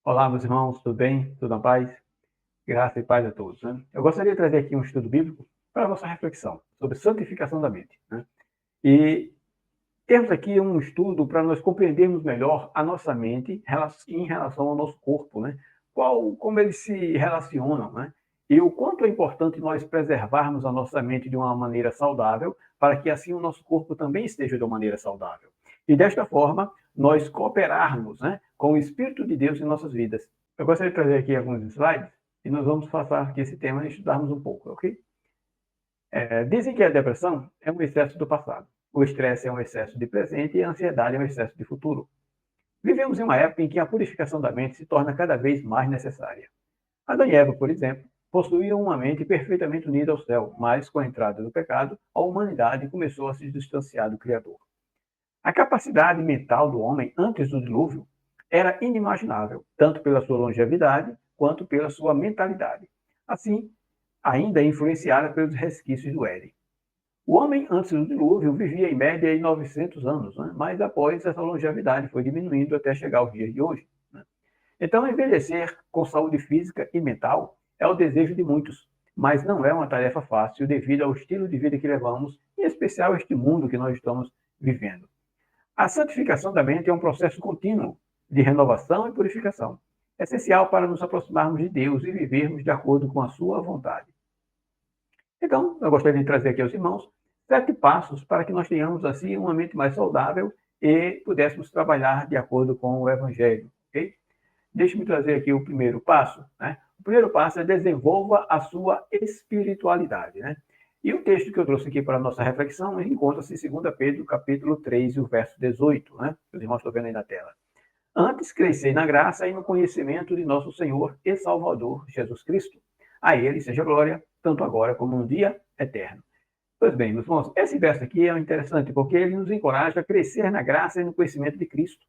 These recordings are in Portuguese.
Olá, meus irmãos, tudo bem? Tudo na paz? Graça e paz a todos, né? Eu gostaria de trazer aqui um estudo bíblico para a nossa reflexão sobre santificação da mente, né? E temos aqui um estudo para nós compreendermos melhor a nossa mente em relação ao nosso corpo, né? Como eles se relacionam, né? E o quanto é importante nós preservarmos a nossa mente de uma maneira saudável, para que assim o nosso corpo também esteja de uma maneira saudável. E desta forma, nós cooperarmos, né, com o Espírito de Deus em nossas vidas. Eu gostaria de trazer aqui alguns slides e nós vamos passar aqui esse tema e estudarmos um pouco, ok? Dizem que a depressão é um excesso do passado, o estresse é um excesso de presente e a ansiedade é um excesso de futuro. Vivemos em uma época em que a purificação da mente se torna cada vez mais necessária. Adão e Eva, por exemplo, possuíam uma mente perfeitamente unida ao céu, mas com a entrada do pecado, a humanidade começou a se distanciar do Criador. A capacidade mental do homem antes do dilúvio era inimaginável, tanto pela sua longevidade quanto pela sua mentalidade. Assim, ainda influenciada pelos resquícios do Éden. O homem antes do dilúvio vivia em média em 900 anos, né? Mas após essa longevidade foi diminuindo até chegar aos dias de hoje. Né? Então, envelhecer com saúde física e mental é o desejo de muitos, mas não é uma tarefa fácil devido ao estilo de vida que levamos, em especial este mundo que nós estamos vivendo. A santificação da mente é um processo contínuo de renovação e purificação, essencial para nos aproximarmos de Deus e vivermos de acordo com a sua vontade. Então, eu gostaria de trazer aqui aos irmãos 7 passos para que nós tenhamos assim uma mente mais saudável e pudéssemos trabalhar de acordo com o Evangelho, ok? Deixe-me trazer aqui o primeiro passo, né? O primeiro passo é desenvolva a sua espiritualidade, né? E o texto que eu trouxe aqui para a nossa reflexão encontra-se em 2 Pedro, capítulo 3, e o verso 18, né? Os irmãos estão vendo aí na tela. Antes, crescei na graça e no conhecimento de nosso Senhor e Salvador Jesus Cristo. A ele seja glória, tanto agora como no dia eterno. Pois bem, meus irmãos, esse verso aqui é interessante porque ele nos encoraja a crescer na graça e no conhecimento de Cristo.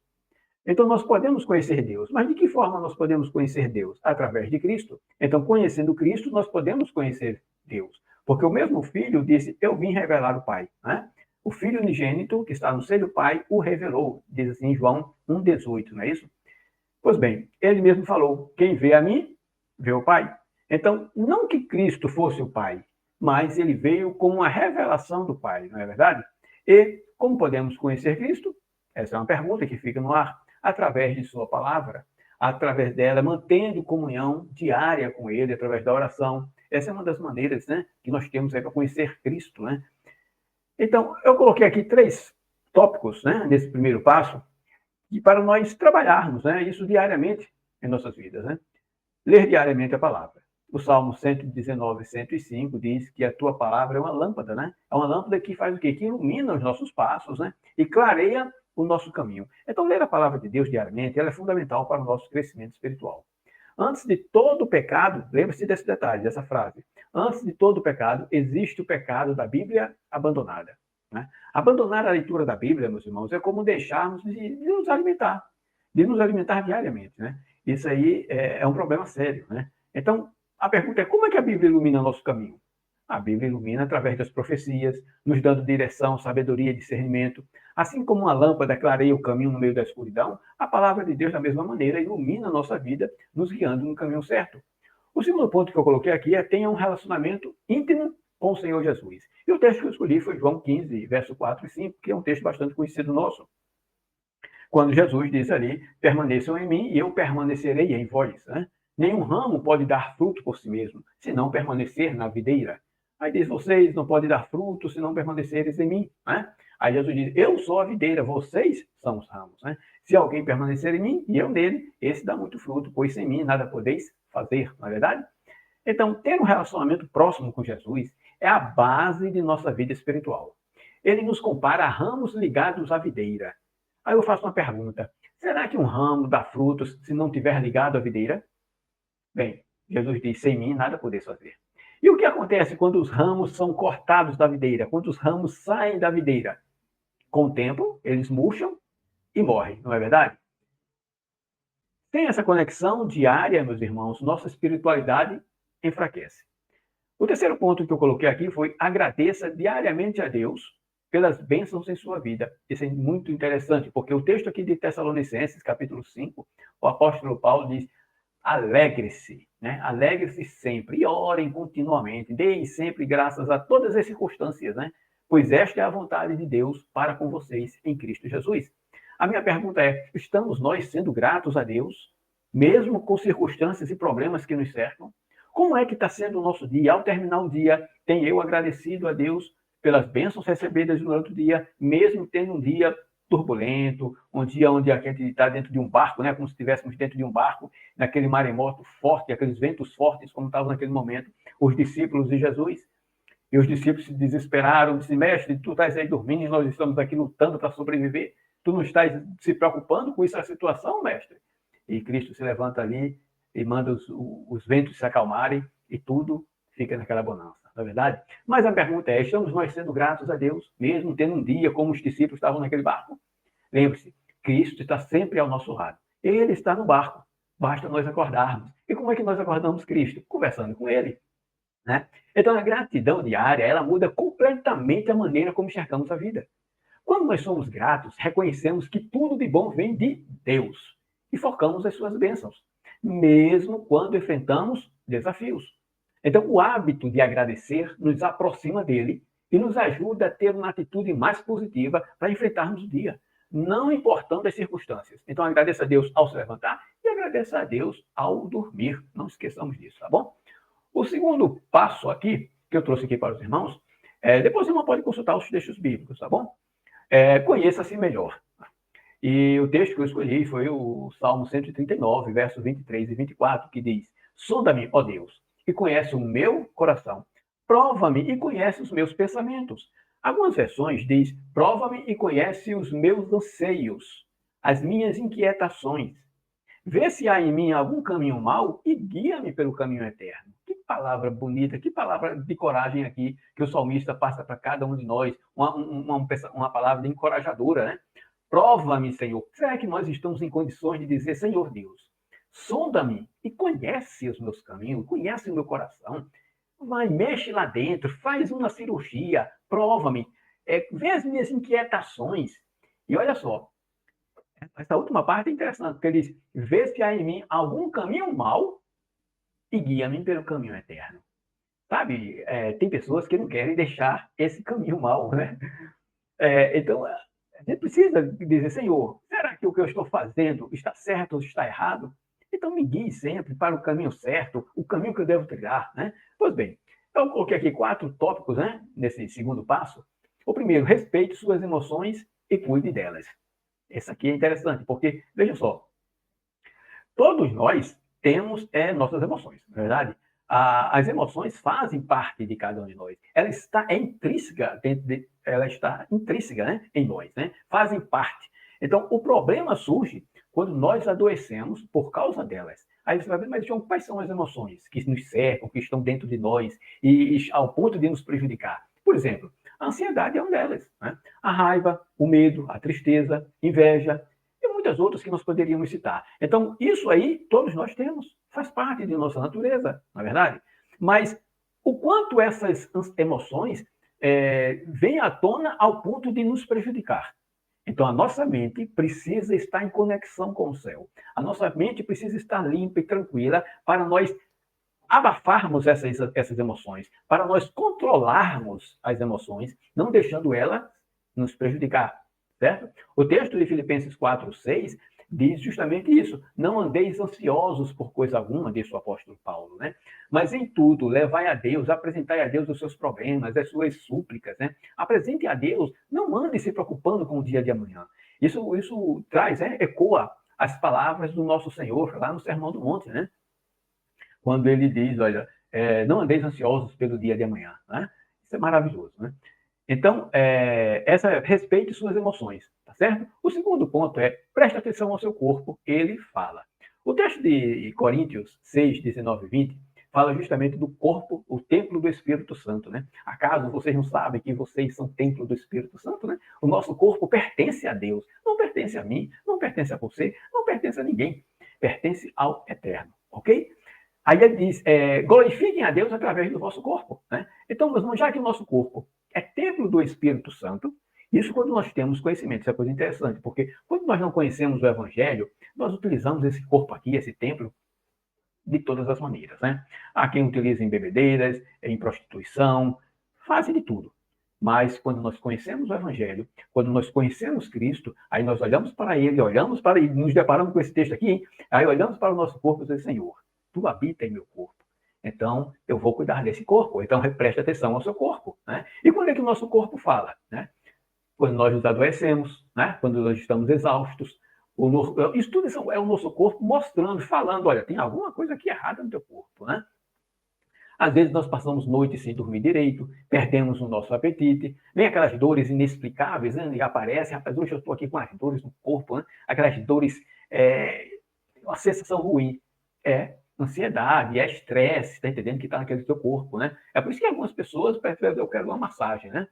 Então, nós podemos conhecer Deus, mas de que forma nós podemos conhecer Deus? Através de Cristo. Então, conhecendo Cristo, nós podemos conhecer Deus. Porque o mesmo Filho disse: Eu vim revelar o Pai. Né? O Filho unigênito, que está no seio do Pai, o revelou. Diz assim em João 1,18, não é isso? Pois bem, ele mesmo falou: Quem vê a mim, vê o Pai. Então, não que Cristo fosse o Pai, mas ele veio como uma revelação do Pai, não é verdade? E como podemos conhecer Cristo? Essa é uma pergunta que fica no ar. Através de sua palavra, através dela, mantendo comunhão diária com ele, através da oração. Essa é uma das maneiras, né, que nós temos para conhecer Cristo, né? Então, eu coloquei aqui 3 tópicos, né, nesse primeiro passo, e para nós trabalharmos, né, isso diariamente em nossas vidas, né? Ler diariamente a palavra. O Salmo 119, 105 diz que a tua palavra é uma lâmpada, né? É uma lâmpada que faz o quê? Que ilumina os nossos passos, né? E clareia o nosso caminho. Então, ler a palavra de Deus diariamente, ela é fundamental para o nosso crescimento espiritual. Antes de todo pecado, lembre-se desse detalhe, dessa frase. Antes de todo pecado, existe o pecado da Bíblia abandonada. Né? Abandonar a leitura da Bíblia, meus irmãos, é como deixarmos de nos alimentar diariamente. Né? Isso aí é um problema sério. Né? Então, a pergunta é: como é que a Bíblia ilumina nosso caminho? A Bíblia ilumina através das profecias, nos dando direção, sabedoria e discernimento. Assim como uma lâmpada clareia o caminho no meio da escuridão, a palavra de Deus, da mesma maneira, ilumina a nossa vida, nos guiando no caminho certo. O segundo ponto que eu coloquei aqui é: tenha um relacionamento íntimo com o Senhor Jesus. E o texto que eu escolhi foi João 15, verso 4 e 5, que é um texto bastante conhecido nosso. Quando Jesus diz ali: permaneçam em mim e eu permanecerei em vós. Né? Nenhum ramo pode dar fruto por si mesmo, se não permanecer na videira. Aí diz: vocês não podem dar fruto se não permaneceres em mim. Né? Aí Jesus diz: eu sou a videira, vocês são os ramos. Né? Se alguém permanecer em mim e eu nele, esse dá muito fruto, pois sem mim nada podeis fazer, não é verdade? Então, ter um relacionamento próximo com Jesus é a base de nossa vida espiritual. Ele nos compara a ramos ligados à videira. Aí eu faço uma pergunta: será que um ramo dá frutos se não tiver ligado à videira? Bem, Jesus diz: sem mim nada podeis fazer. E o que acontece quando os ramos são cortados da videira? Quando os ramos saem da videira? Com o tempo, eles murcham e morrem, não é verdade? Sem essa conexão diária, meus irmãos, nossa espiritualidade enfraquece. O terceiro ponto que eu coloquei aqui foi agradeça diariamente a Deus pelas bênçãos em sua vida. Isso é muito interessante, porque o texto aqui de Tessalonicenses, capítulo 5, o apóstolo Paulo diz: alegre-se, né? Alegre-se sempre e orem continuamente, deem sempre graças a todas as circunstâncias, né? Pois esta é a vontade de Deus para com vocês em Cristo Jesus. A minha pergunta é: estamos nós sendo gratos a Deus, mesmo com circunstâncias e problemas que nos cercam? Como é que está sendo o nosso dia? Ao terminar o dia, tenho eu agradecido a Deus pelas bênçãos recebidas durante o dia, mesmo tendo um dia turbulento, um dia onde a gente está dentro de um barco, né? Como se estivéssemos dentro de um barco, naquele maremoto forte, aqueles ventos fortes, como estavam naquele momento, os discípulos de Jesus. E os discípulos se desesperaram, disse: mestre, tu estás aí dormindo e nós estamos aqui lutando para sobreviver. Tu não estás se preocupando com essa situação, mestre? E Cristo se levanta ali e manda os ventos se acalmarem e tudo fica naquela bonança, não é verdade? Mas a pergunta é: estamos nós sendo gratos a Deus, mesmo tendo um dia como os discípulos estavam naquele barco? Lembre-se, Cristo está sempre ao nosso lado. Ele está no barco, basta nós acordarmos. E como é que nós acordamos Cristo? Conversando com Ele. Né? Então, a gratidão diária, ela muda completamente a maneira como enxergamos a vida. Quando nós somos gratos, reconhecemos que tudo de bom vem de Deus e focamos as suas bênçãos, mesmo quando enfrentamos desafios. Então, o hábito de agradecer nos aproxima dele e nos ajuda a ter uma atitude mais positiva para enfrentarmos o dia, não importando as circunstâncias. Então, agradeça a Deus ao se levantar e agradeça a Deus ao dormir. Não esqueçamos disso, tá bom? O segundo passo aqui, que eu trouxe aqui para os irmãos, depois o irmão pode consultar os textos bíblicos, tá bom? Conheça-se melhor. E o texto que eu escolhi foi o Salmo 139, versos 23 e 24, que diz: sonda-me, ó Deus, e conhece o meu coração. Prova-me e conhece os meus pensamentos. Algumas versões diz: prova-me e conhece os meus anseios, as minhas inquietações. Vê se há em mim algum caminho mau e guia-me pelo caminho eterno. Que palavra bonita, que palavra de coragem aqui que o salmista passa para cada um de nós, uma palavra encorajadora, né? Prova-me, Senhor. Será que nós estamos em condições de dizer: Senhor Deus, sonda-me e conhece os meus caminhos, conhece o meu coração. Vai, mexe lá dentro, faz uma cirurgia, prova-me, vê as minhas inquietações. E olha só, essa última parte é interessante, porque ele diz: vê se há em mim algum caminho mau e guia-me pelo caminho eterno. Sabe, tem pessoas que não querem deixar esse caminho mau, né? Então, a gente precisa dizer: Senhor, será que o que eu estou fazendo está certo ou está errado? Então, me guie sempre para o caminho certo, o caminho que eu devo trilhar, né? Pois bem, eu coloquei aqui 4 tópicos, né, nesse segundo passo. O primeiro: respeite suas emoções e cuide delas. Esse aqui é interessante, porque, veja só, todos nós temos nossas emoções, não é verdade? As emoções fazem parte de cada um de nós. Ela está intrínseca ela está intrínseca, né, em nós, né? Fazem parte. Então, o problema surge quando nós adoecemos por causa delas. Aí você vai ver: mas João, quais são as emoções que nos cercam, que estão dentro de nós e ao ponto de nos prejudicar? Por exemplo, a ansiedade é uma delas, né? A raiva, o medo, a tristeza, inveja, e muitas outras que nós poderíamos citar. Então, isso aí todos nós temos, faz parte de nossa natureza, na verdade. Mas o quanto essas emoções vêm à tona ao ponto de nos prejudicar. Então, a nossa mente precisa estar em conexão com o céu. A nossa mente precisa estar limpa e tranquila para nós abafarmos essas emoções, para nós controlarmos as emoções, não deixando elas nos prejudicar, certo? O texto de Filipenses 4:6 diz justamente isso: não andeis ansiosos por coisa alguma, diz o apóstolo Paulo, né? Mas em tudo, levai a Deus, apresentai a Deus os seus problemas, as suas súplicas, né? Apresente a Deus, não ande se preocupando com o dia de amanhã. Isso traz, ecoa as palavras do nosso Senhor lá no Sermão do Monte, né? Quando ele diz: olha, não andeis ansiosos pelo dia de amanhã, né? Isso é maravilhoso, né? Então, respeite suas emoções, tá certo? O segundo ponto é: preste atenção ao seu corpo, ele fala. O texto de Coríntios 6, 19 e 20 fala justamente do corpo, o templo do Espírito Santo, né? Acaso vocês não sabem que vocês são templo do Espírito Santo, né? O nosso corpo pertence a Deus, não pertence a mim, não pertence a você, não pertence a ninguém, pertence ao Eterno, ok? Aí ele diz, glorifiquem a Deus através do vosso corpo. Né? Então, meus irmãos, já que o nosso corpo é templo do Espírito Santo, isso quando nós temos conhecimento, isso é coisa interessante, porque quando nós não conhecemos o Evangelho, nós utilizamos esse corpo aqui, esse templo, de todas as maneiras. Né? Há quem utiliza em bebedeiras, em prostituição, fazem de tudo. Mas quando nós conhecemos o Evangelho, quando nós conhecemos Cristo, aí nós olhamos para Ele, nos deparamos com esse texto aqui, hein? Aí olhamos para o nosso corpo e dizemos, Senhor, Tu habita em meu corpo. Então, eu vou cuidar desse corpo. Então, preste atenção ao seu corpo. Né? E quando é que o nosso corpo fala? Né? Quando nós nos adoecemos, né? Quando nós estamos exaustos. Isso tudo é o nosso corpo mostrando, falando, olha, tem alguma coisa aqui errada no teu corpo. Né? Às vezes nós passamos noites sem dormir direito, perdemos o nosso apetite, vem aquelas dores inexplicáveis, né? E aparece, rapaz, hoje eu estou aqui com as dores no corpo, né? Aquelas dores, uma sensação ruim. É ansiedade, é estresse, está entendendo que está naquele teu corpo, né? É por isso que algumas pessoas preferem, eu quero uma massagem, né?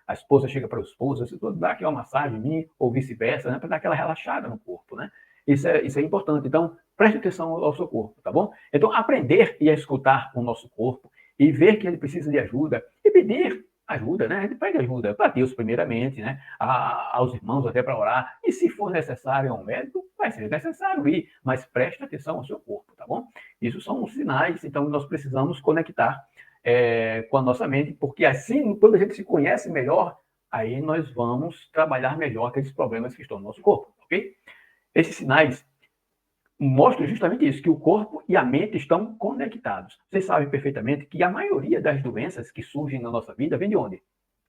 A esposa chega para o esposo, você dá aqui uma massagem em mim, ou vice-versa, né? Para dar aquela relaxada no corpo, né? Isso é importante. Então, preste atenção ao seu corpo, tá bom? Então, aprender e a escutar o nosso corpo e ver que ele precisa de ajuda e pedir ajuda, né? A gente pede ajuda para Deus primeiramente, né? Aos irmãos até para orar. E se for necessário ao médico, vai ser necessário ir, mas preste atenção ao seu corpo, tá bom? Isso são os sinais, então nós precisamos conectar com a nossa mente, porque assim, quando a gente se conhece melhor, aí nós vamos trabalhar melhor aqueles problemas que estão no nosso corpo, ok? Esses sinais mostram justamente isso, que o corpo e a mente estão conectados. Vocês sabem perfeitamente que a maioria das doenças que surgem na nossa vida vem de onde?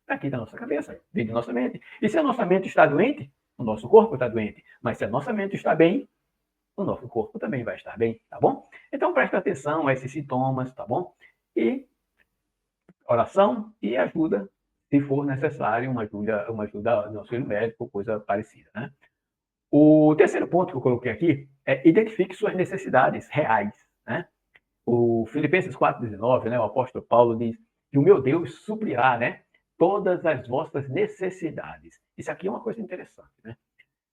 Daqui da nossa cabeça, vem de nossa mente. E se a nossa mente está doente, o nosso corpo está doente. Mas se a nossa mente está bem, o nosso corpo também vai estar bem, tá bom? Então preste atenção a esses sintomas, tá bom? E oração e ajuda, se for necessário, uma ajuda no auxílio médico, coisa parecida, né? O terceiro ponto que eu coloquei aqui é identifique suas necessidades reais, né? O Filipenses 4,19, né, o apóstolo Paulo diz que o meu Deus suprirá, né, todas as vossas necessidades. Isso aqui é uma coisa interessante, né?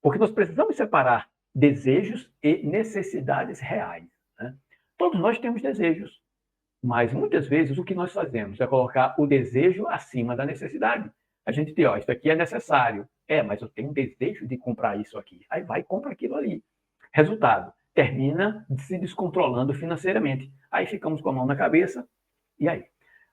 Porque nós precisamos separar desejos e necessidades reais, né? Todos nós temos desejos, mas muitas vezes o que nós fazemos é colocar o desejo acima da necessidade. A gente diz, ó, isso aqui é necessário. Mas eu tenho um desejo de comprar isso aqui. Aí vai e compra aquilo ali. Resultado, termina se descontrolando financeiramente. Aí ficamos com a mão na cabeça. E aí?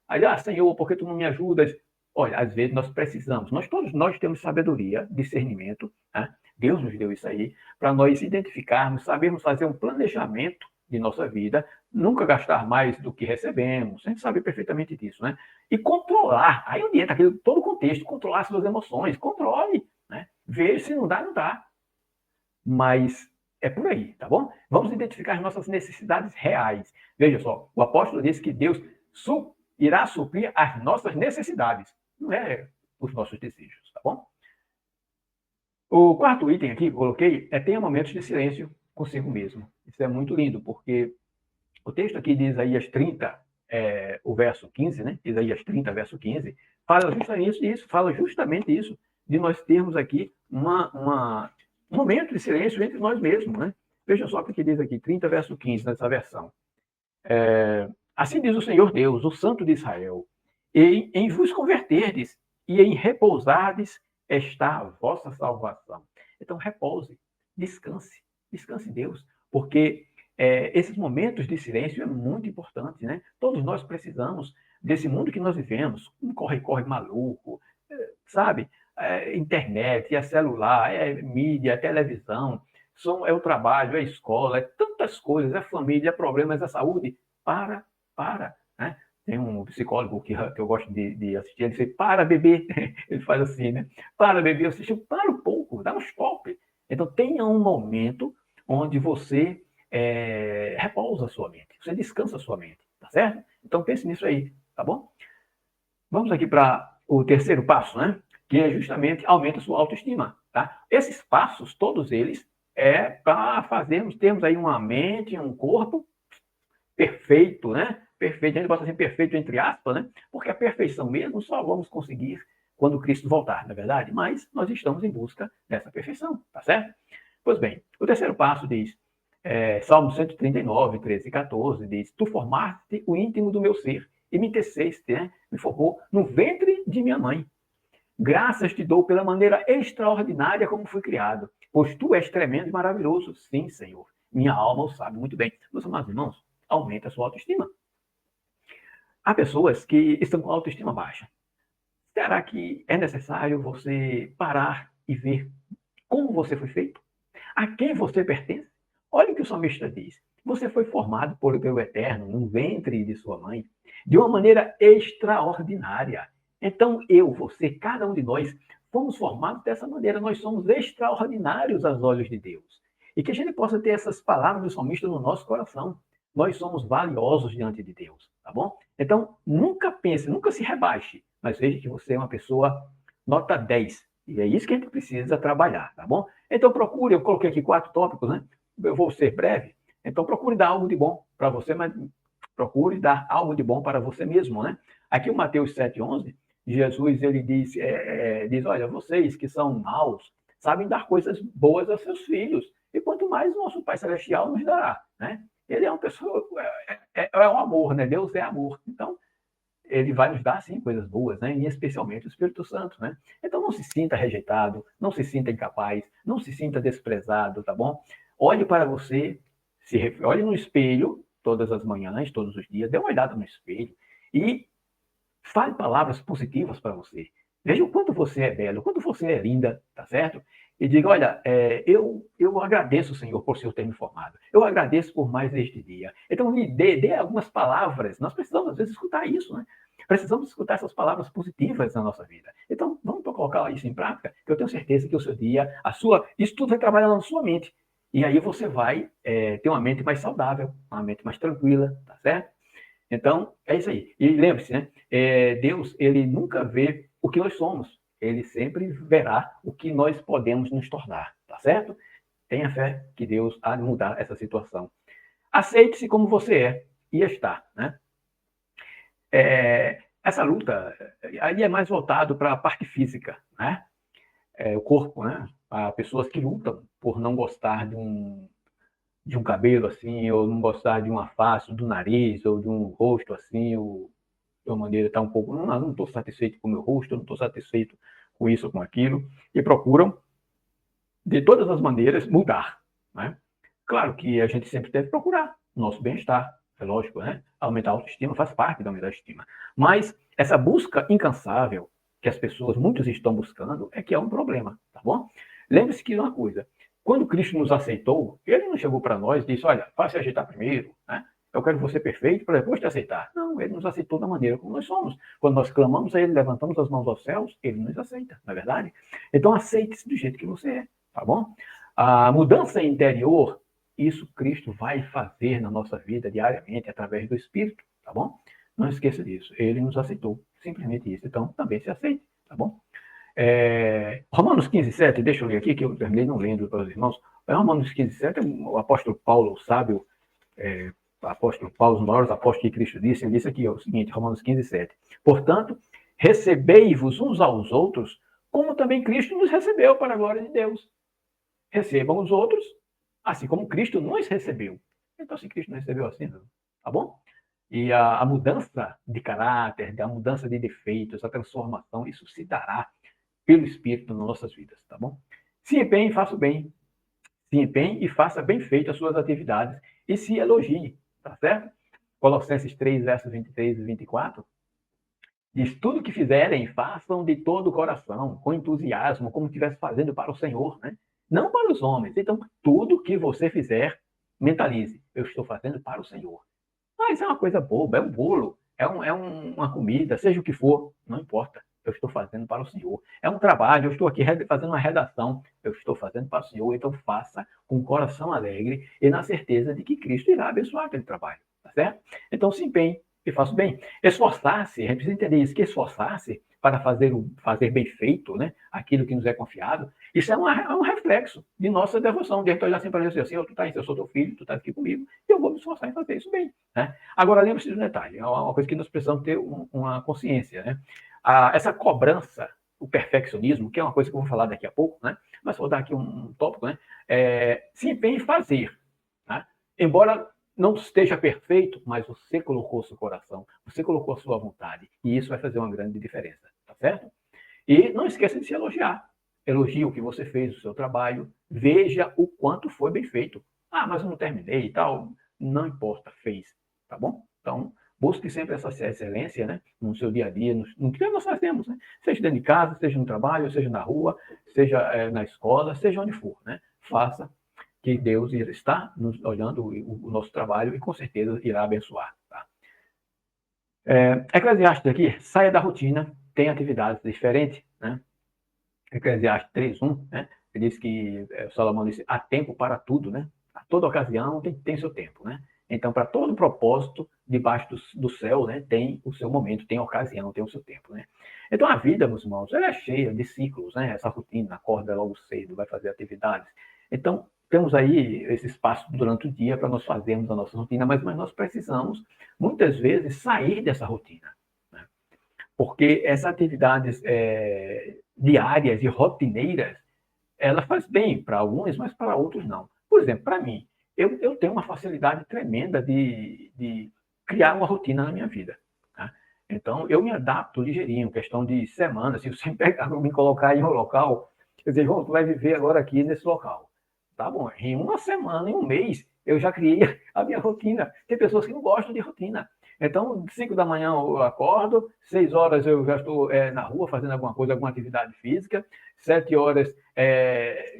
Aí, Senhor, por que tu não me ajudas? Olha, às vezes nós precisamos. Todos nós temos sabedoria, discernimento. Né? Deus nos deu isso aí para nós identificarmos, sabermos fazer um planejamento de nossa vida, nunca gastar mais do que recebemos, a gente sabe perfeitamente disso, né? E controlar, aí onde entra todo o contexto, controlar suas emoções, controle, né? Veja se não dá, não dá. Mas é por aí, tá bom? Vamos identificar as nossas necessidades reais. Veja só, o apóstolo disse que Deus irá suprir as nossas necessidades, não é os nossos desejos, tá bom? O quarto item aqui que eu coloquei é tenha momentos de silêncio consigo mesmo. Isso é muito lindo, porque o texto aqui de Isaías 30, o verso 15, né? Isaías 30, verso 15, fala justamente isso, de nós termos aqui um momento de silêncio entre nós mesmos, né? Veja só o que diz aqui, 30, verso 15, nessa versão. Assim diz o Senhor Deus, o Santo de Israel, em vos converterdes e em repousardes está a vossa salvação. Então, repouse, descanse em Deus, porque esses momentos de silêncio é muito importante, né? Todos nós precisamos desse mundo que nós vivemos, um corre-corre maluco, sabe? Internet, é celular, é mídia, é televisão, é o trabalho, é a escola, é tantas coisas, é família, é problemas, é saúde. Para, né? Tem um psicólogo que eu gosto de assistir, ele diz, para beber, ele faz assim, né? Para beber, eu assisto, para um pouco, dá um stop. Então tenha um momento onde você repousa a sua mente, você descansa a sua mente, tá certo? Então pense nisso aí, tá bom? Vamos aqui para o terceiro passo, né? Que é justamente aumenta a sua autoestima, tá? Esses passos, todos eles, para termos aí uma mente, um corpo perfeito, né? Perfeito, a gente bota assim perfeito entre aspas, né? Porque a perfeição mesmo só vamos conseguir quando Cristo voltar, na verdade? Mas nós estamos em busca dessa perfeição, tá certo? Pois bem, o terceiro passo diz, Salmo 139, 13 e 14 diz: Tu formaste o íntimo do meu ser e me teceste, né? Me formou no ventre de minha mãe. Graças te dou pela maneira extraordinária como fui criado, pois tu és tremendo e maravilhoso. Sim, Senhor. Minha alma o sabe muito bem. Meus amados irmãos, aumenta a sua autoestima. Há pessoas que estão com a autoestima baixa. Será que é necessário você parar e ver como você foi feito? A quem você pertence? Olha o que o salmista diz. Você foi formado pelo Eterno no ventre de sua mãe de uma maneira extraordinária. Então, você, cada um de nós, fomos formados dessa maneira. Nós somos extraordinários aos olhos de Deus. E que a gente possa ter essas palavras do salmista no nosso coração. Nós somos valiosos diante de Deus, tá bom? Então, nunca pense, nunca se rebaixe, mas veja que você é uma pessoa nota 10. E é isso que a gente precisa trabalhar, tá bom? Então procure, eu coloquei aqui 4 tópicos, né? Eu vou ser breve. Então procure dar algo de bom para você, mas procure dar algo de bom para você mesmo, né? Aqui o Mateus 7,11, Jesus ele diz, olha, vocês que são maus, sabem dar coisas boas aos seus filhos, e quanto mais o nosso Pai Celestial nos dará, né? Ele é uma pessoa, é um amor, né? Deus é amor. Então, ele vai nos dar, sim, coisas boas, né? E especialmente o Espírito Santo, né? Então não se sinta rejeitado, não se sinta incapaz, não se sinta desprezado, tá bom? Olhe para você, olhe no espelho todas as manhãs, todos os dias, dê uma olhada no espelho e fale palavras positivas para você. Veja o quanto você é belo, o quanto você é linda, tá certo? E diga, olha, eu agradeço, Senhor, por o Senhor ter me formado. Eu agradeço por mais este dia. Então, me dê algumas palavras. Nós precisamos, às vezes, escutar isso, né? Precisamos escutar essas palavras positivas na nossa vida. Então, vamos colocar isso em prática, que eu tenho certeza que o seu dia, isso tudo vai trabalhar na sua mente. E aí você vai ter uma mente mais saudável, uma mente mais tranquila, tá certo? Então, é isso aí. E lembre-se, né? Deus, ele nunca vê o que nós somos. Ele sempre verá o que nós podemos nos tornar, tá certo? Tenha fé que Deus há de mudar essa situação. Aceite-se como você é e está, né? Essa luta aí é mais voltado para a parte física, né? O corpo, né? Há pessoas que lutam por não gostar de um cabelo assim, ou não gostar de uma face, do nariz, ou de um rosto assim, ou de uma maneira está um pouco, não estou satisfeito com o meu rosto, não estou satisfeito com isso ou com aquilo, e procuram, de todas as maneiras, mudar, né? Claro que a gente sempre deve procurar o nosso bem-estar, é lógico, né? Aumentar a autoestima faz parte da aumentar a autoestima, mas essa busca incansável que as pessoas, muitos estão buscando, é que é um problema, tá bom? Lembre-se que uma coisa, quando Cristo nos aceitou, ele não chegou para nós e disse, olha, faça ajeitar primeiro, né? Eu quero você perfeito para depois te aceitar. Não, ele nos aceitou da maneira como nós somos. Quando nós clamamos a ele, levantamos as mãos aos céus, ele nos aceita, não é verdade? Então aceite-se do jeito que você é, tá bom? A mudança interior, isso Cristo vai fazer na nossa vida diariamente através do Espírito, tá bom? Não esqueça disso. Ele nos aceitou, simplesmente isso. Então também se aceite, tá bom? Romanos 15,7, deixa eu ler aqui, que eu terminei não lendo para os irmãos. Romanos 15,7, o apóstolo Paulo, o sábio, apóstolo Paulo, os maiores apóstolos que Cristo disse, ele disse aqui o seguinte, Romanos 15,7. Portanto, recebei-vos uns aos outros, como também Cristo nos recebeu para a glória de Deus. Recebam os outros, assim como Cristo nos recebeu. Então, se Cristo nos recebeu assim, tá bom? E a mudança de caráter, a mudança de defeitos, a transformação, isso se dará pelo Espírito nas nossas vidas, tá bom? Se empenhe, faça o bem. Se empenhe e faça bem feito as suas atividades e se elogie, tá certo? Colossenses 3, versos 23 e 24, diz, tudo que fizerem, façam de todo o coração, com entusiasmo, como se estivesse fazendo para o Senhor, né? Não para os homens. Então, tudo que você fizer, mentalize, eu estou fazendo para o Senhor. Mas é uma coisa boba, é um bolo, uma comida, seja o que for, não importa. Eu estou fazendo para o Senhor. É um trabalho, eu estou aqui fazendo uma redação, eu estou fazendo para o Senhor, então faça com o coração alegre e na certeza de que Cristo irá abençoar aquele trabalho, tá certo? Então se empenhe e faça bem. Esforçar-se, a gente precisa entender isso, que esforçar-se para fazer bem feito, né, aquilo que nos é confiado, isso é um reflexo de nossa devoção, de a gente olhar assim para Deus e dizer assim, tu tá aí, eu sou teu filho, tu está aqui comigo, e eu vou me esforçar em fazer isso bem, né? Agora, lembre-se de um detalhe, é uma coisa que nós precisamos ter uma consciência, né? Essa cobrança, o perfeccionismo, que é uma coisa que eu vou falar daqui a pouco, né? Mas vou dar aqui um tópico, né? Se empenhe em fazer, né? embora não esteja perfeito, mas você colocou seu coração, você colocou a sua vontade, e isso vai fazer uma grande diferença, tá certo? E não esqueça de se elogiar. Elogie o que você fez, o seu trabalho, veja o quanto foi bem feito. Ah, mas eu não terminei e tal. Não importa, fez, tá bom? Então, busque sempre essa excelência, né? No seu dia a dia, no que nós fazemos, né? Seja dentro de casa, seja no trabalho, seja na rua, seja na escola, seja onde for, né? Faça que Deus está nos olhando o nosso trabalho e com certeza irá abençoar, tá? Eclesiastes aqui, saia da rotina, tem atividades diferentes, né? Eclesiastes 3:1, né? Ele diz que Salomão disse: há tempo para tudo, né? A toda ocasião tem seu tempo, né? Então, para todo propósito debaixo do céu, né, tem o seu momento, tem a ocasião, tem o seu tempo, né? Então, a vida, meus irmãos, ela é cheia de ciclos, né? Essa rotina, acorda logo cedo, vai fazer atividades. Então, temos aí esse espaço durante o dia para nós fazermos a nossa rotina, mas nós precisamos, muitas vezes, sair dessa rotina, né? Porque essas atividades diárias e rotineiras, ela faz bem para alguns, mas para outros não. Por exemplo, para mim, eu tenho uma facilidade tremenda de criar uma rotina na minha vida. Tá? Então, eu me adapto ligeirinho, questão de semana. Se você me colocar em um local, quer dizer, João, tu vai viver agora aqui nesse local. Tá bom, em uma semana, em um mês, eu já criei a minha rotina. Tem pessoas que não gostam de rotina. Então, 5 da manhã eu acordo, 6 horas eu já estou na rua fazendo alguma coisa, alguma atividade física, 7 horas,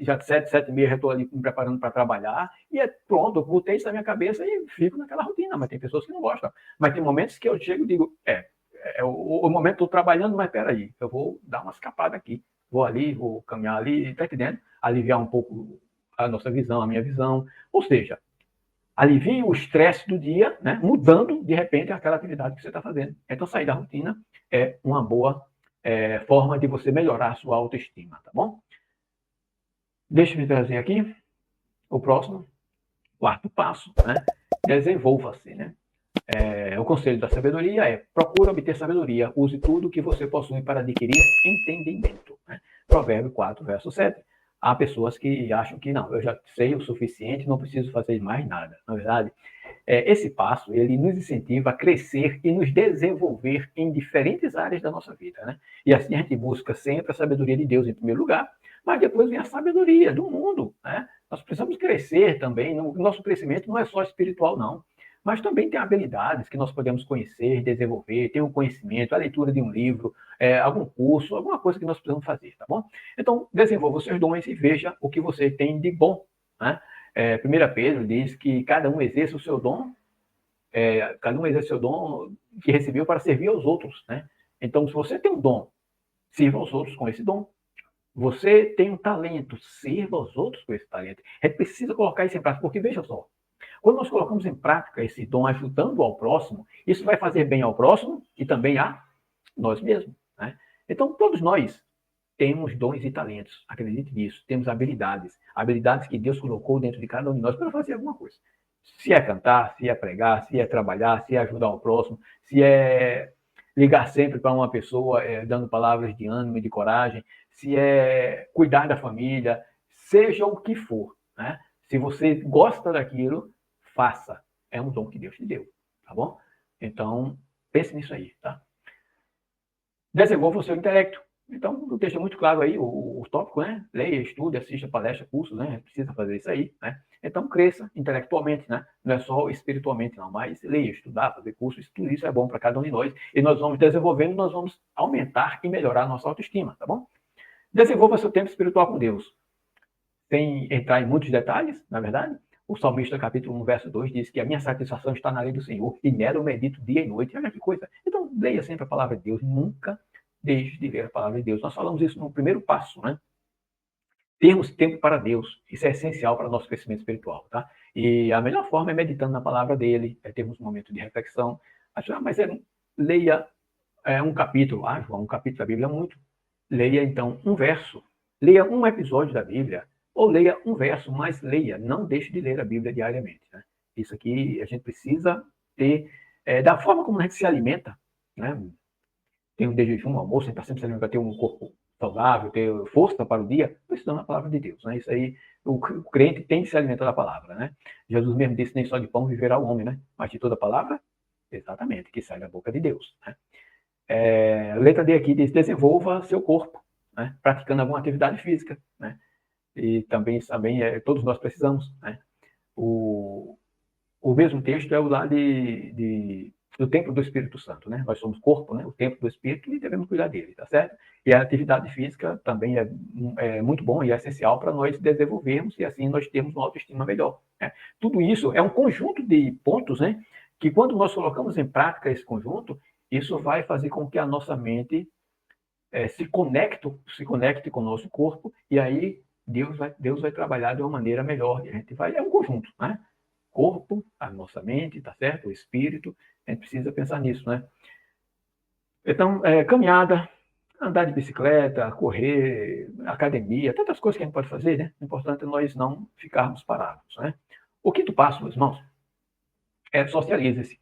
já 7h30 já estou ali me preparando para trabalhar, e pronto, eu botei isso na minha cabeça e fico naquela rotina, mas tem pessoas que não gostam. Mas tem momentos que eu chego e digo, o momento estou trabalhando, mas peraí, eu vou dar uma escapada aqui, vou ali, vou caminhar ali, está entendendo? Aliviar um pouco a nossa visão, a minha visão, ou seja, alivie o estresse do dia, né, mudando, de repente, aquela atividade que você está fazendo. Então, sair da rotina é uma boa forma de você melhorar a sua autoestima, tá bom? Deixa eu trazer aqui o próximo, quarto passo, né? Desenvolva-se, né? O conselho da sabedoria é: procure obter sabedoria, use tudo que você possui para adquirir entendimento. Né? Provérbio 4, verso 7. Há pessoas que acham que não, eu já sei o suficiente, não preciso fazer mais nada. Na verdade, esse passo, ele nos incentiva a crescer e nos desenvolver em diferentes áreas da nossa vida, né? E assim a gente busca sempre a sabedoria de Deus em primeiro lugar, mas depois vem a sabedoria do mundo, né? Nós precisamos crescer também, o nosso crescimento não é só espiritual, não, mas também tem habilidades que nós podemos conhecer, desenvolver, ter um conhecimento, a leitura de um livro, algum curso, alguma coisa que nós precisamos fazer, tá bom? Então, desenvolva os seus dons e veja o que você tem de bom, né? 1 Pedro diz que cada um exerce o seu dom, que recebeu para servir aos outros, né? Então, se você tem um dom, sirva aos outros com esse dom. Você tem um talento, sirva aos outros com esse talento. É preciso colocar isso em prática, porque veja só, quando nós colocamos em prática esse dom ajudando ao próximo, isso vai fazer bem ao próximo e também a nós mesmos, né? Então, todos nós temos dons e talentos, acredite nisso, temos habilidades que Deus colocou dentro de cada um de nós para fazer alguma coisa. Se é cantar, se é pregar, se é trabalhar, se é ajudar o próximo, se é ligar sempre para uma pessoa, dando palavras de ânimo e de coragem, se é cuidar da família, seja o que for, né? Se você gosta daquilo, faça. É um dom que Deus te deu, tá bom? Então, pense nisso aí, tá? Desenvolva o seu intelecto. Então, deixa muito claro aí o tópico, né? Leia, estude, assista palestra, cursos, né? Precisa fazer isso aí, né? Então, cresça intelectualmente, né? Não é só espiritualmente, não, mas leia, estudar, fazer cursos, tudo isso é bom para cada um de nós. E nós vamos desenvolvendo, nós vamos aumentar e melhorar a nossa autoestima, tá bom? Desenvolva seu tempo espiritual com Deus. Sem entrar em muitos detalhes, na verdade, o salmista, capítulo 1, verso 2, diz que a minha satisfação está na lei do Senhor, e nela eu medito dia e noite. Olha que coisa. Então, leia sempre a palavra de Deus, nunca deixe de ler a palavra de Deus. Nós falamos isso no primeiro passo, né? Termos tempo para Deus, isso é essencial para o nosso crescimento espiritual, tá? E a melhor forma é meditando na palavra dele, termos um momento de reflexão. Mas leia um capítulo, João, um capítulo da Bíblia é muito. Leia, então, um verso. Leia um episódio da Bíblia, ou leia um verso, mas leia. Não deixe de ler a Bíblia diariamente, né? Isso aqui a gente precisa ter, da forma como a gente se alimenta, né? Tem um de jejum, um almoço, a gente está sempre se alimentando para ter um corpo saudável, ter força para o dia, precisando da palavra de Deus, né? Isso aí o crente tem que se alimentar da palavra, né? Jesus mesmo disse, nem só de pão viverá o homem, né? Mas de toda palavra, exatamente, que sai da boca de Deus, né? A letra D aqui diz, desenvolva seu corpo, né? Praticando alguma atividade física, né? E também todos nós precisamos, né? O mesmo texto é o lá do templo do Espírito Santo, né? Nós somos corpo, né? O templo do Espírito e devemos cuidar dele, tá certo? E a atividade física também é muito bom e é essencial para nós desenvolvermos e assim nós termos uma autoestima melhor, né? Tudo isso é um conjunto de pontos, né? Que quando nós colocamos em prática esse conjunto, isso vai fazer com que a nossa mente se conecte com o nosso corpo e aí Deus vai trabalhar de uma maneira melhor. E a gente é um conjunto, né? Corpo, a nossa mente, tá certo? O espírito, a gente precisa pensar nisso, né? Então, caminhada, andar de bicicleta, correr, academia, tantas coisas que a gente pode fazer, né? O importante é nós não ficarmos parados, né? O quinto passo, meus irmãos, é socialize-se.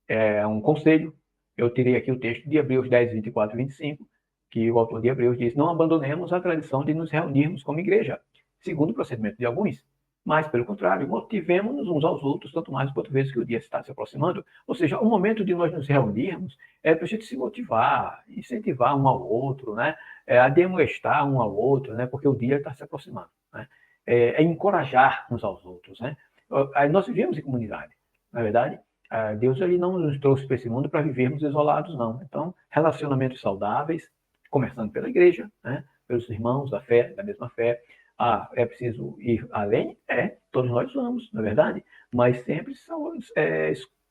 É um conselho. Eu tirei aqui o texto de Hebreus 10, 24 e 25, que o autor de Hebreus diz, não abandonemos a tradição de nos reunirmos como igreja, segundo o procedimento de alguns, mas, pelo contrário, motivemos-nos uns aos outros, tanto mais quanto vezes que o dia está se aproximando. Ou seja, o momento de nós nos reunirmos é para a gente se motivar, incentivar um ao outro, né? Ademoestar um ao outro, né? Porque o dia está se aproximando, né? Encorajar uns aos outros, né? Nós vivemos em comunidade, na verdade. Deus ele não nos trouxe para esse mundo para vivermos isolados, não. Então, relacionamentos saudáveis, começando pela igreja, né? Pelos irmãos da fé, da mesma fé. É preciso ir além? Todos nós vamos, na verdade, mas sempre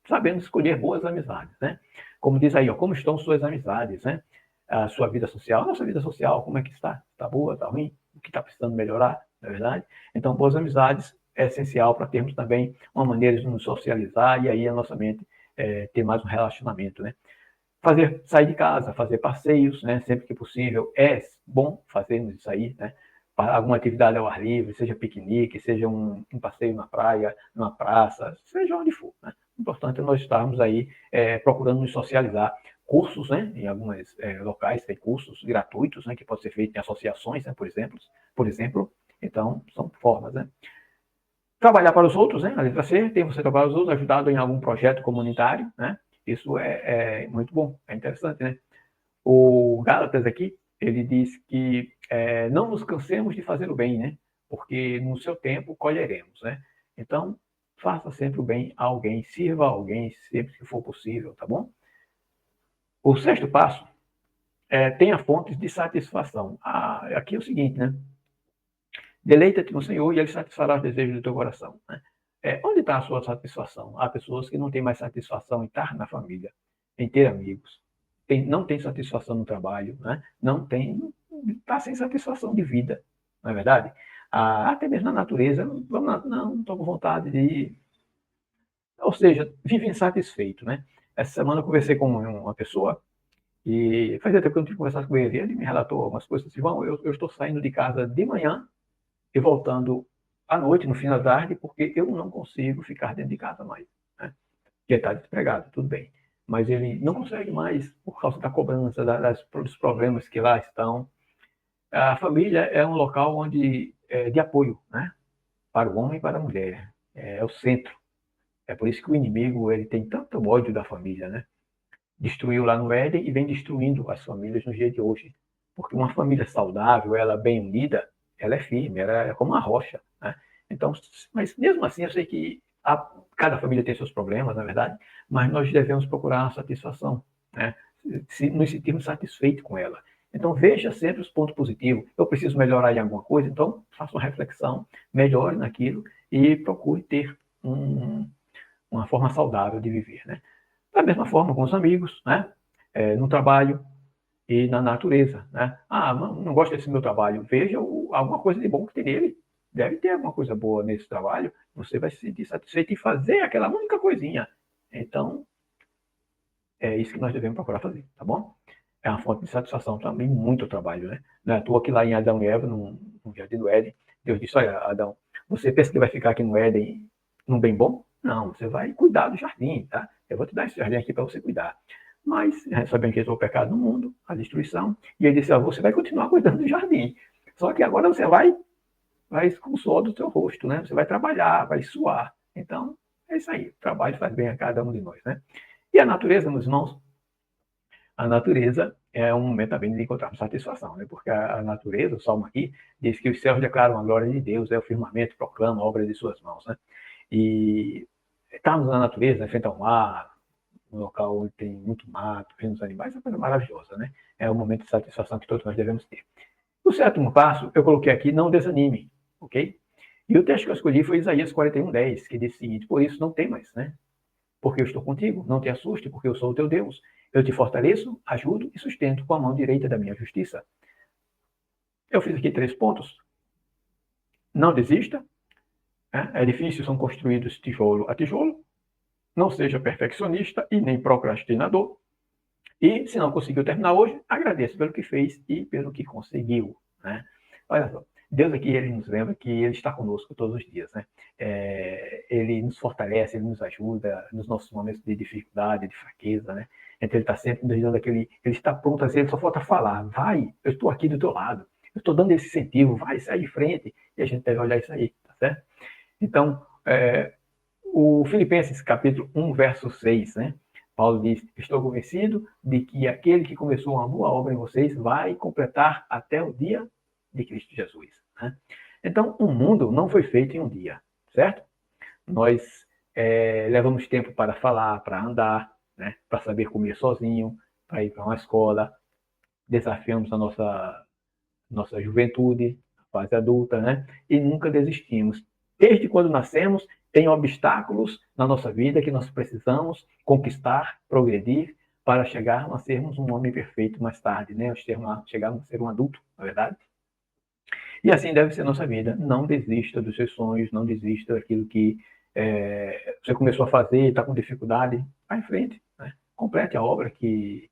sabendo escolher boas amizades, né? Como diz aí, como estão suas amizades, né? A sua vida social, a nossa vida social, como é que está? Está boa, está ruim? O que está precisando melhorar, na verdade? Então, boas amizades é essencial para termos também uma maneira de nos socializar e aí a nossa mente ter mais um relacionamento, né? Sair de casa, fazer passeios, né? Sempre que possível, é bom fazermos isso aí, né? Para alguma atividade ao ar livre, seja piquenique, seja um passeio na praia, numa praça, seja onde for, né? O importante é nós estarmos aí procurando nos socializar. Cursos, né? Em alguns locais tem cursos gratuitos, né? Que pode ser feito em associações, né? Por exemplo. Então, são formas, né? Trabalhar para os outros, né? A letra C, tem você trabalhar para os outros, ajudado em algum projeto comunitário, né? Isso é muito bom, é interessante, né? O Gálatas aqui, ele diz que não nos cansemos de fazer o bem, né? Porque no seu tempo colheremos, né? Então, faça sempre o bem a alguém, sirva a alguém sempre que for possível, tá bom? O sexto passo tenha fontes de satisfação. Aqui é o seguinte, né? Deleita-te no Senhor e Ele satisfará os desejos do teu coração, né? Onde está a sua satisfação? Há pessoas que não têm mais satisfação em estar na família, em ter amigos. Não tem satisfação no trabalho, né? Está sem satisfação de vida, não é verdade? Até mesmo na natureza, não estou com vontade de ir. Ou seja, vive insatisfeito, né? Essa semana eu conversei com uma pessoa e fazia tempo que eu não tinha conversado com ele. Ele me relatou algumas coisas assim, eu estou saindo de casa de manhã e voltando à noite, no fim da tarde, porque eu não consigo ficar dentro de casa mais, né? Porque está desempregado, tudo bem. Mas ele não consegue mais por causa da cobrança, dos problemas que lá estão. A família é um local onde de apoio, né? Para o homem e para a mulher. É o centro. É por isso que o inimigo ele tem tanto ódio da família, né? Destruiu lá no Éden e vem destruindo as famílias no dia de hoje. Porque uma família saudável, ela bem unida, ela é firme, ela é como uma rocha, né? Então, mas mesmo assim, eu sei que cada família tem seus problemas, na verdade, mas nós devemos procurar a satisfação, né? Se nos sentirmos satisfeitos com ela. Então, veja sempre os pontos positivos. Eu preciso melhorar em alguma coisa, então faça uma reflexão, melhore naquilo e procure ter uma forma saudável de viver, né? Da mesma forma com os amigos, né? No trabalho e na natureza, né? Não gosto desse meu trabalho. Veja alguma coisa de bom que tem nele. Deve ter alguma coisa boa nesse trabalho. Você vai se sentir satisfeito em fazer aquela única coisinha. Então, é isso que nós devemos procurar fazer, tá bom? É uma fonte de satisfação também, muito trabalho, né? Não é à toa que lá em Adão e Eva, no jardim do Éden, Deus disse, olha, Adão, você pensa que vai ficar aqui no Éden num bem bom? Não, você vai cuidar do jardim, tá? Eu vou te dar esse jardim aqui para você cuidar. Mas, sabendo que entrou o pecado no mundo, a destruição, e ele disse, você vai continuar cuidando do jardim. Só que agora você vai vai com o suor do seu rosto, né? Você vai trabalhar, vai suar. Então, é isso aí. O trabalho faz bem a cada um de nós, né? E a natureza, meus irmãos, a natureza é um momento também de encontrarmos satisfação, né? Porque a natureza, o Salmo aqui, diz que os céus declaram a glória de Deus, o firmamento proclama a obra de suas mãos, né? E estarmos na natureza, em frente ao mar, um local onde tem muito mato, reinos animais, é uma coisa maravilhosa, né? É um momento de satisfação que todos nós devemos ter. O sétimo passo, eu coloquei aqui, não desanime, ok? E o texto que eu escolhi foi Isaías 41:10, que diz o seguinte: por isso não temas, né? Porque eu estou contigo, não te assuste, porque eu sou o teu Deus. Eu te fortaleço, ajudo e sustento com a mão direita da minha justiça. Eu fiz aqui 3 pontos. Não desista. Edifícios são construídos tijolo a tijolo. Não seja perfeccionista e nem procrastinador. E, se não conseguiu terminar hoje, agradeça pelo que fez e pelo que conseguiu, né? Olha só, Deus aqui, ele nos lembra que ele está conosco todos os dias, né? Ele nos fortalece, ele nos ajuda nos nossos momentos de dificuldade, de fraqueza, né? Então, ele está sempre nos dando ele está pronto a dizer, ele só falta falar, vai, eu estou aqui do teu lado, eu estou dando esse incentivo, vai, sai de frente, e a gente deve olhar isso aí, tá certo? Então, o Filipenses capítulo 1, verso 6, né? Paulo diz: estou convencido de que aquele que começou uma boa obra em vocês vai completar até o dia de Cristo Jesus, né? Então, o mundo não foi feito em um dia, certo? Nós levamos tempo para falar, para andar, né? Para saber comer sozinho, para ir para uma escola, desafiamos a nossa juventude, a fase adulta, né? E nunca desistimos. Desde quando nascemos, tem obstáculos na nossa vida que nós precisamos conquistar, progredir, para chegarmos a sermos um homem perfeito mais tarde, né? Chegarmos a ser um adulto, na verdade. E assim deve ser a nossa vida. Não desista dos seus sonhos, não desista daquilo que você começou a fazer, está com dificuldade, vá em frente, né? Complete a obra que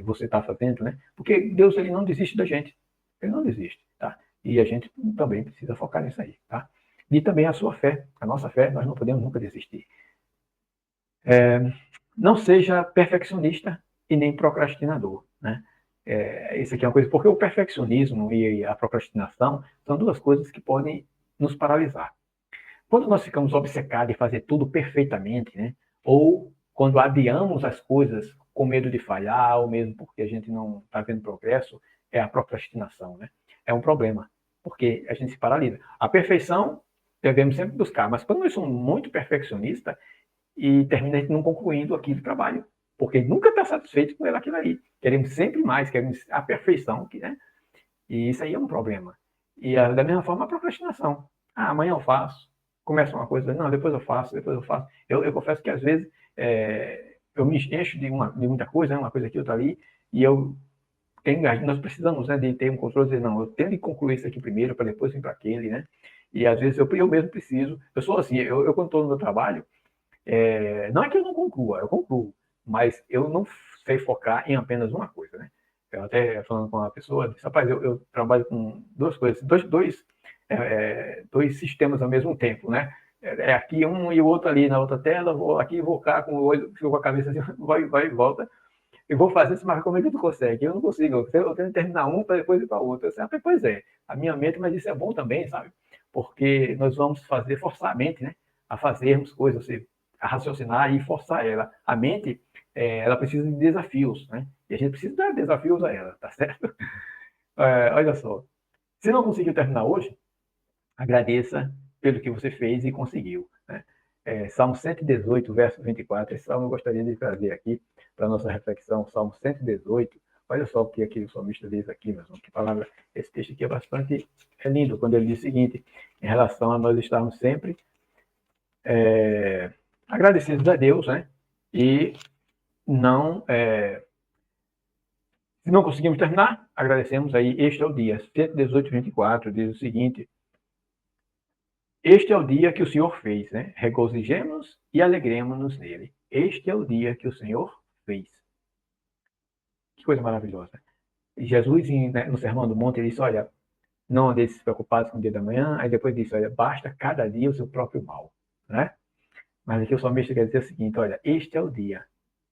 você está fazendo, né? Porque Deus, ele não desiste da gente. Ele não desiste, tá? E a gente também precisa focar nisso aí, tá? E também a sua fé, a nossa fé, nós não podemos nunca desistir. Não seja perfeccionista e nem procrastinador, né? Isso aqui é uma coisa, porque o perfeccionismo e a procrastinação são duas coisas que podem nos paralisar. Quando nós ficamos obcecados em fazer tudo perfeitamente, né? Ou quando adiamos as coisas com medo de falhar, ou mesmo porque a gente não está vendo progresso, é a procrastinação, né? É um problema, porque a gente se paralisa. A perfeição devemos sempre buscar, mas quando nós somos muito perfeccionistas e termina a gente não concluindo aquele trabalho, porque nunca está satisfeito com aquilo ali. Queremos sempre mais, queremos a perfeição, né? E isso aí é um problema. E da mesma forma a procrastinação. Amanhã eu faço. Começa uma coisa, não, depois eu faço, depois eu faço. Eu confesso que às vezes eu me encho de muita coisa, né, uma coisa aqui, outra ali, e eu nós precisamos, né, de ter um controle, dizer, não, eu tenho que concluir isso aqui primeiro, para depois vir para aquele, né? E às vezes eu mesmo preciso, eu sou assim, eu quando estou no meu trabalho, não é que eu não conclua, eu concluo, mas eu não sei focar em apenas uma coisa, né? Eu até falando com uma pessoa, disse, rapaz, eu trabalho com duas coisas, dois sistemas ao mesmo tempo, né? Aqui um e o outro ali na outra tela, vou aqui, vou cá, com o olho, fico com a cabeça assim, vai e volta, e vou fazer isso, mas como é que tu consegue? Eu não consigo, eu tenho que terminar um para depois ir para outro. Eu disse, pois é, a minha mente, mas isso é bom também, sabe? Porque nós vamos forçar a mente, né? A fazermos coisas, a raciocinar e forçar ela. A mente, ela precisa de desafios, né? E a gente precisa dar desafios a ela, tá certo? Olha só, se não conseguiu terminar hoje, agradeça pelo que você fez e conseguiu, né? Salmo 118, verso 24, esse salmo eu gostaria de trazer aqui para a nossa reflexão, Salmo 118, olha só o que aqui o salmista diz aqui, meu irmão, que palavra, esse texto aqui é lindo, quando ele diz o seguinte, em relação a nós estarmos sempre agradecidos a Deus, né? E não, se não conseguimos terminar, agradecemos aí, este é o dia, 118, 24, diz o seguinte, este é o dia que o Senhor fez, né? Regozijemos e alegremos-nos nele. Este é o dia que o Senhor fez. Que coisa maravilhosa. E Jesus, no Sermão do Monte, ele disse, olha, não andeis preocupados com o dia da manhã, aí depois disse, olha, basta cada dia o seu próprio mal, né? Mas aqui o salmista quer dizer o seguinte, olha, este é o dia.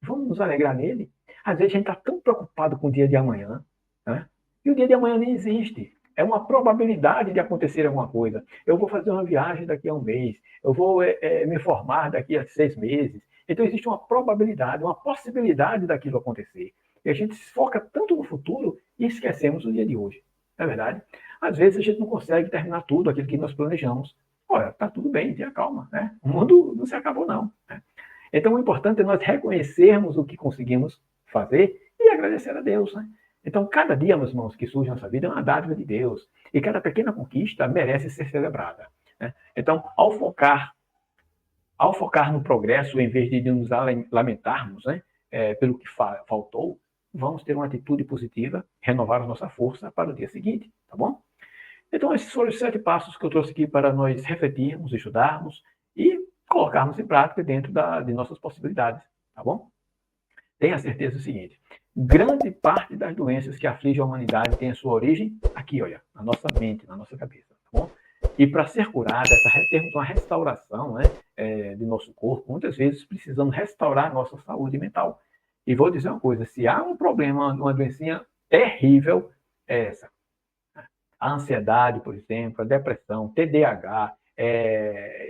Vamos nos alegrar nele? Às vezes a gente está tão preocupado com o dia de amanhã, né? E o dia de amanhã nem existe. É uma probabilidade de acontecer alguma coisa. Eu vou fazer uma viagem daqui a um mês, eu vou me formar daqui a 6 meses. Então, existe uma probabilidade, uma possibilidade daquilo acontecer. E a gente se foca tanto no futuro e esquecemos o dia de hoje. Não é verdade? Às vezes a gente não consegue terminar tudo aquilo que nós planejamos. Olha, tá tudo bem, tenha calma, né? O mundo não se acabou, não. Né? Então, o importante é nós reconhecermos o que conseguimos fazer e agradecer a Deus, né? Então, cada dia, meus irmãos, que surge na nossa vida é uma dádiva de Deus. E cada pequena conquista merece ser celebrada. Né? Então, ao focar no progresso, em vez de nos lamentarmos, né, pelo que faltou, vamos ter uma atitude positiva, renovar a nossa força para o dia seguinte, tá bom? Então, esses foram os 7 passos que eu trouxe aqui para nós refletirmos, estudarmos e colocarmos em prática dentro de nossas possibilidades, tá bom? Tenha certeza do seguinte, grande parte das doenças que afligem a humanidade tem a sua origem aqui, olha, na nossa mente, na nossa cabeça, tá bom? E para ser curada, termos uma restauração, né, de nosso corpo, muitas vezes precisamos restaurar a nossa saúde mental. E vou dizer uma coisa, se há um problema, uma doencinha terrível, é essa. A ansiedade, por exemplo, a depressão, TDAH,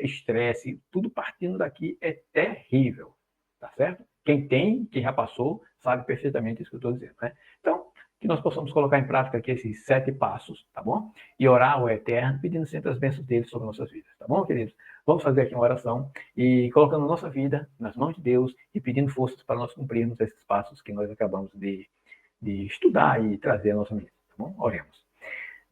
estresse, tudo partindo daqui é terrível, tá certo? Quem tem, quem já passou, sabe perfeitamente isso que eu estou dizendo, né? Então, que nós possamos colocar em prática aqui esses 7 passos, tá bom? E orar ao Eterno, pedindo sempre as bênçãos dele sobre nossas vidas, tá bom, queridos? Vamos fazer aqui uma oração e colocando a nossa vida nas mãos de Deus e pedindo forças para nós cumprirmos esses passos que nós acabamos de estudar e trazer à nossa mente, tá bom? Oremos.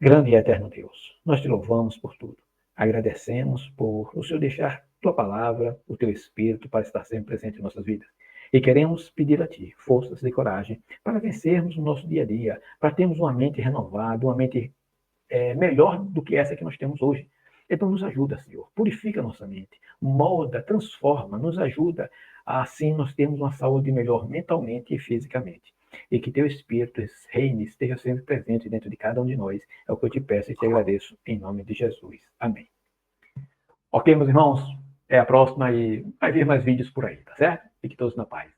Grande e eterno Deus, nós te louvamos por tudo. Agradecemos por o Senhor deixar tua palavra, o teu Espírito para estar sempre presente em nossas vidas. E queremos pedir a ti forças e coragem para vencermos o nosso dia a dia, para termos uma mente renovada, uma mente melhor do que essa que nós temos hoje. Então nos ajuda, Senhor, purifica nossa mente, molda, transforma, nos ajuda a assim nós termos uma saúde melhor mentalmente e fisicamente. E que teu Espírito reine, esteja sempre presente dentro de cada um de nós. É o que eu te peço e te agradeço, em nome de Jesus. Amém. Ok, meus irmãos? Até a próxima e vai vir mais vídeos por aí, tá certo? Fiquem todos na paz.